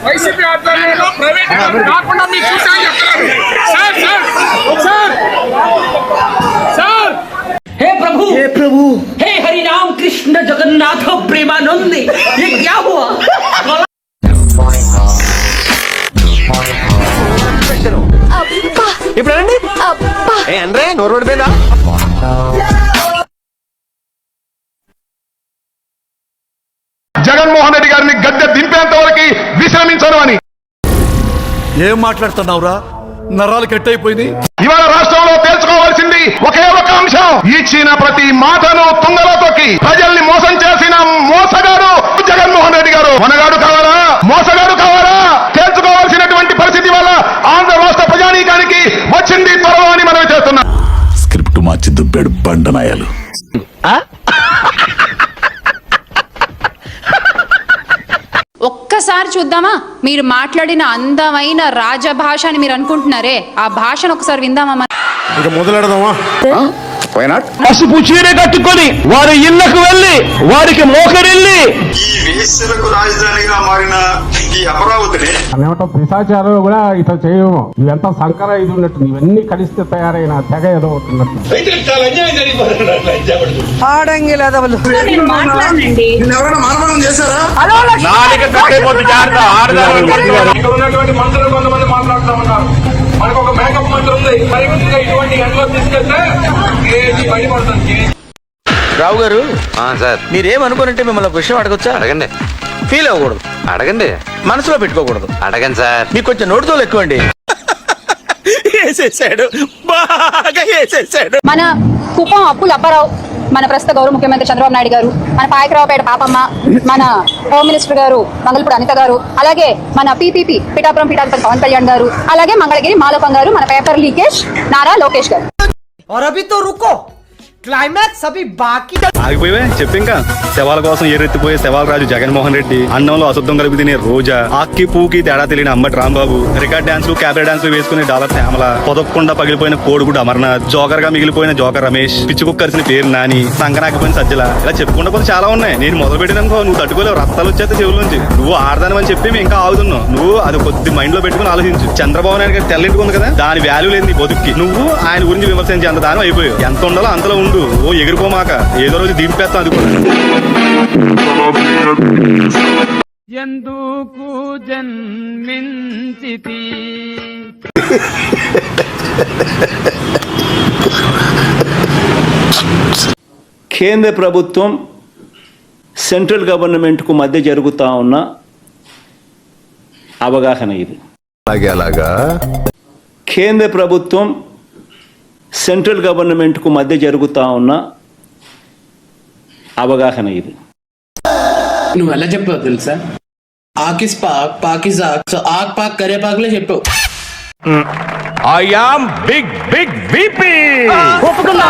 YCP ఆధ్వర్యంలో private కాకుండా మీరు చూసారని చెప్తున్నారు. సార్ हे प्रभु हे हरि राम कृष्ण जगन्नाथ प्रेमानंद ये क्या हुआ? ఇప్పుడండి అంటే నోరు పడిపోయిందా? జగన్మోహన్ రెడ్డి గారిని గద్దె దింపేంత వరకు విశ్రమించను అని. ఏం మాట్లాడుతున్నావురా? నరాలు కట్ అయిపోయింది. ఇవాళ రాష్ట్రంలో తేల్చుకోవాల్సింది ఒకే ఒక అంశం. ఇచ్చిన ప్రతి మాటను తుంగలో తొక్కి ప్రజల్ని మోసం చేసిన మోసగాడు జగన్మోహన్ రెడ్డి గారు. మొనగాడు కావాలా, మోసగాడు కావాలా? తేల్చుకోవాల్సినటువంటి పరిస్థితి వల్ల ఆంధ్ర రాష్ట్ర ప్రజానీకానికి వచ్చింది త్వరలో అని మనం చేస్తున్నాం. స్క్రిప్ట్ మార్చి దుబ్బాడు బండనాయాలు. ఒక్కసారి చూద్దామా? మీరు మాట్లాడిన అందమైన రాజభాష అని మీరు అనుకుంటున్నారే, ఆ భాషను ఒకసారి విందామా? ఇక మొదలెడదామా? పసుపు చీర కట్టుకొని వారి ఇళ్లకు వెళ్లి వారికి మోకరిల్లి ఈ వేశ్యలకు రాజధానిగా మారిన ఈ అమరావతిని పిశాచాలు కూడా ఇట్లా చేయము. ఇదంతా సంకర ఇది ఉన్నట్టు, ఇవన్నీ కలిస్తే తయారైన తెగ ఏదో ఉన్నట్టు. ఉన్నటువంటి మంత్రులు కొంతమంది మాట్లాడుతూ ఉన్నారు. మనకు ఒక మేకప్ మంత్రి ఉంది. పరిమితిగా ఇటువంటి ఎండలో తీసుకెళ్తే బయటపడుతుంది. రావు గారు సార్ మీరేమనుకోనంటే మిమ్మల్ని ఒక విషయం అడగొచ్చా? అడగండి. ఫీల్ అవ్వకూడదు, అడగండి. మనసులో పెట్టుకోకూడదు. అడగండి సార్. మీకు కొంచెం నోటితో ఎక్కువండి. వేసేసాడు, బాగా వేసేసాడు. మన కుప్పం అప్పుల అప్పారావు, మన ప్రస్తుత గౌరవ ముఖ్యమంత్రి చంద్రబాబు నాయుడు గారు, మన పాయకరావుపేట పాపమ్మ, మన హోమ్ మినిస్టర్ గారు మంగళపూడి అనిత గారు, అలాగే మన పీపీపీ పిఠాపురం పవన్ కళ్యాణ్ గారు, అలాగే మంగళగిరి మాలోకం గారు, మన పేపర్ లీకేజ్ నారా లోకేష్ గారు. क्लाइमैक्स अभी बाकी ఆగిపోయివే చెప్పు. ఇంకా శవాల కోసం ఎరెత్తిపోయే శవాల రాజు జగన్మోహన్ రెడ్డి, అన్నంలో అశుద్ధం కలిపి తినే రోజా, ఆక్కి పూకి తేడా తెలియని అమ్మటి రాంబాబు, రికార్డ్ డాన్సులు క్యాబరే డాన్సులు వేసుకునే డాలర్ శ్యామల, పొదక్కుండా పగిలిపోయిన కోడుగుడు అమర్నాథ్, జోకర్ గా మిగిలిపోయిన జోకర్ రమేష్, పిచ్చుకుక్కరిసిన పేరు నాని, సంకనాకపోయిన సజ్జల, ఇలా చెప్పుకుంటా కొన్ని చాలా ఉన్నాయి. నేను మొదలు పెట్టినాకో నువ్వు తట్టుకోలేవు. రక్తాలు వచ్చేస్తే చెవుల నుంచి. నువ్వు ఆడదానని చెప్పి మేము ఇంకా ఆగుతున్నావు. నువ్వు అది కొద్ది మైండ్ లో పెట్టుకుని ఆలోచించు. చంద్రబాబు నాయుడు గారి తెల్లింటికి ఉంది కదా, దాని వాల్యూ లేదు నీ బతుక్కి. నువ్వు ఆయన గురించి విమర్శించి అంత దానం అయిపోయావు. ఎంత ఉండాలో అంతలో ఉండు. ఓ ఎగిరిపోమాక, ఏదో రోజు దింపేస్తాం. అది కూడా ఎందుకు జన్మించితి కేంద్ర ప్రభుత్వం సెంట్రల్ గవర్నమెంట్కు మధ్య జరుగుతూ ఉన్న అవగాహన ఇది. కేంద్ర ప్రభుత్వం సెంట్రల్ గవర్నమెంట్కు మధ్య జరుగుతూ ఉన్న అవగాహన ఇది. నువ్వు ఎలా చెప్పావు తెలుసా? ఆకిస్ పాక్ పాకిజాక్, సో ఆక్ పాక్ కరే పాక్లే చెప్పావు. I am big VP. ఒప్పుకున్నా.